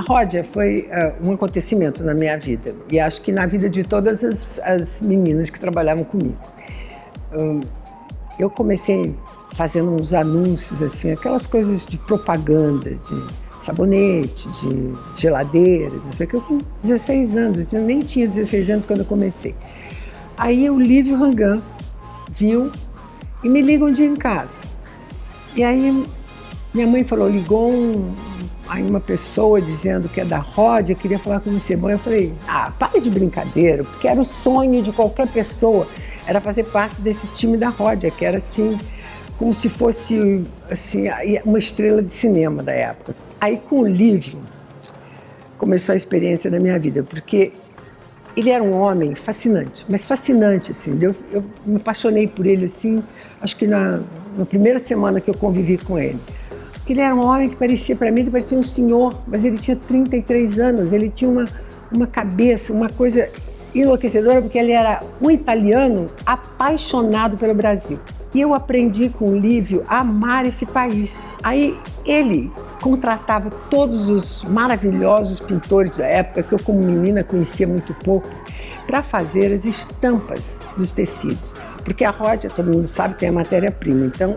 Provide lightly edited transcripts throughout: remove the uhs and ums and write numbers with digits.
Ródia foi um acontecimento na minha vida e acho que na vida de todas as meninas que trabalhavam comigo. Eu comecei fazendo uns anúncios, assim, aquelas coisas de propaganda, de sabonete, de geladeira, não sei o que, eu com 16 anos, eu nem tinha 16 anos quando eu comecei. Aí o Lívio Rangan viu e me liga um dia em casa. E aí minha mãe falou, ligou aí uma pessoa dizendo que é da Ródia, queria falar com você. Bom, eu falei, para de brincadeira, porque era o sonho de qualquer pessoa, era fazer parte desse time da Ródia, que era assim, como se fosse assim, uma estrela de cinema da época. Aí com o Lívio começou a experiência da minha vida, porque ele era um homem fascinante, mas fascinante, assim, eu me apaixonei por ele, assim, acho que na primeira semana que eu convivi com ele. Porque ele era um homem que parecia, para mim, ele parecia um senhor, mas ele tinha 33 anos, ele tinha uma cabeça, uma coisa enlouquecedora, porque ele era um italiano apaixonado pelo Brasil. E eu aprendi com o Lívio a amar esse país. Aí ele contratava todos os maravilhosos pintores da época, que eu como menina conhecia muito pouco, para fazer as estampas dos tecidos. Porque a Ródia, todo mundo sabe, tem a matéria-prima, então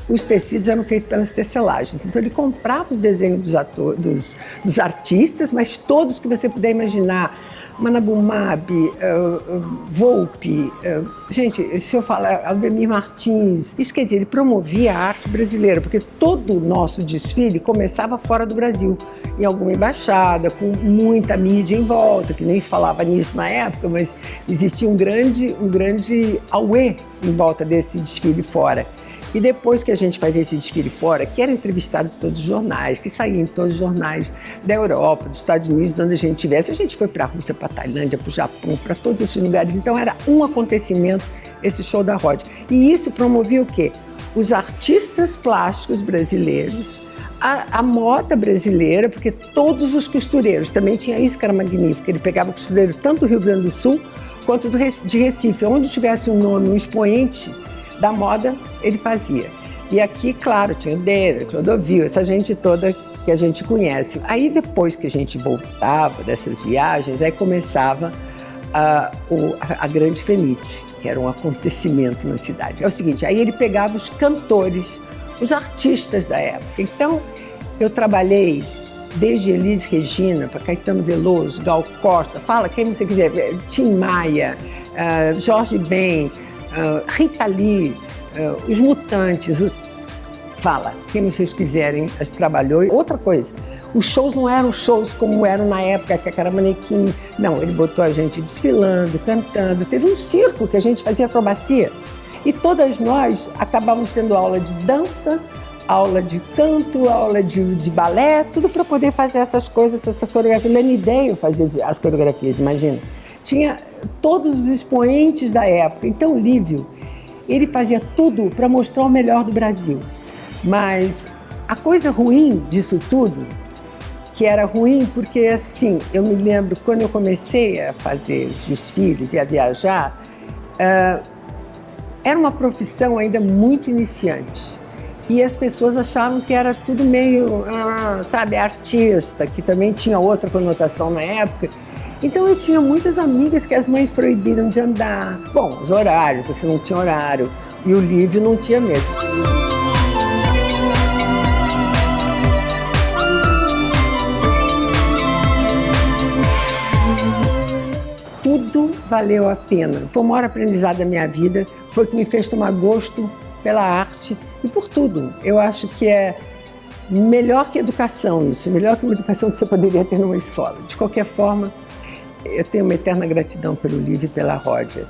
os tecidos eram feitos pelas tecelagens. Então ele comprava os desenhos dos artistas, mas todos que você puder imaginar, Manabumab, Volpi, gente, se eu falar Aldemir Martins, isso quer dizer, ele promovia a arte brasileira, porque todo o nosso desfile começava fora do Brasil, em alguma embaixada, com muita mídia em volta, que nem se falava nisso na época, mas existia um grande auê em volta desse desfile fora. E depois que a gente fazia esse desfile fora, que era entrevistado em todos os jornais, que saía em todos os jornais da Europa, dos Estados Unidos, onde a gente estivesse, a gente foi para a Rússia, para a Tailândia, para o Japão, para todos esses lugares. Então era um acontecimento esse show da Ródia. E isso promovia o quê? Os artistas plásticos brasileiros, a moda brasileira, porque todos os costureiros, também tinha isso que era magnífico, ele pegava costureiro tanto do Rio Grande do Sul quanto de Recife, onde tivesse um nome, um expoente da moda, ele fazia. E aqui, claro, tinha o Dera, Clodovil, essa gente toda que a gente conhece. Aí depois que a gente voltava dessas viagens, aí começava a Grande Fenite, que era um acontecimento na cidade. É o seguinte, aí ele pegava os cantores, os artistas da época. Então, eu trabalhei desde Elis Regina, para Caetano Veloso, Gal Costa, fala quem você quiser, Tim Maia, Jorge Ben, Rita Lee, os Mutantes, fala, quem vocês quiserem, a gente trabalhou. Outra coisa, os shows não eram shows como eram na época, que era manequim, não, ele botou a gente desfilando, cantando, teve um circo que a gente fazia acrobacia, e todas nós acabávamos tendo aula de dança, aula de canto, aula de balé, tudo para poder fazer essas coisas, essas coreografias. Leni Day fazia as coreografias, imagina. Tinha todos os expoentes da época. Então o Lívio, ele fazia tudo para mostrar o melhor do Brasil. Mas a coisa ruim disso tudo, que era ruim porque assim, eu me lembro quando eu comecei a fazer os desfiles e a viajar, era uma profissão ainda muito iniciante. E as pessoas achavam que era tudo meio, sabe, artista, que também tinha outra conotação na época. Então eu tinha muitas amigas que as mães proibiram de andar. Bom, os horários, você não tinha horário, e o Lívio não tinha mesmo. Tudo valeu a pena. Foi o maior aprendizado da minha vida, foi o que me fez tomar gosto pela arte e por tudo. Eu acho que é melhor que educação isso, melhor que uma educação que você poderia ter numa escola. De qualquer forma, eu tenho uma eterna gratidão pelo Lívio e pela Ródia.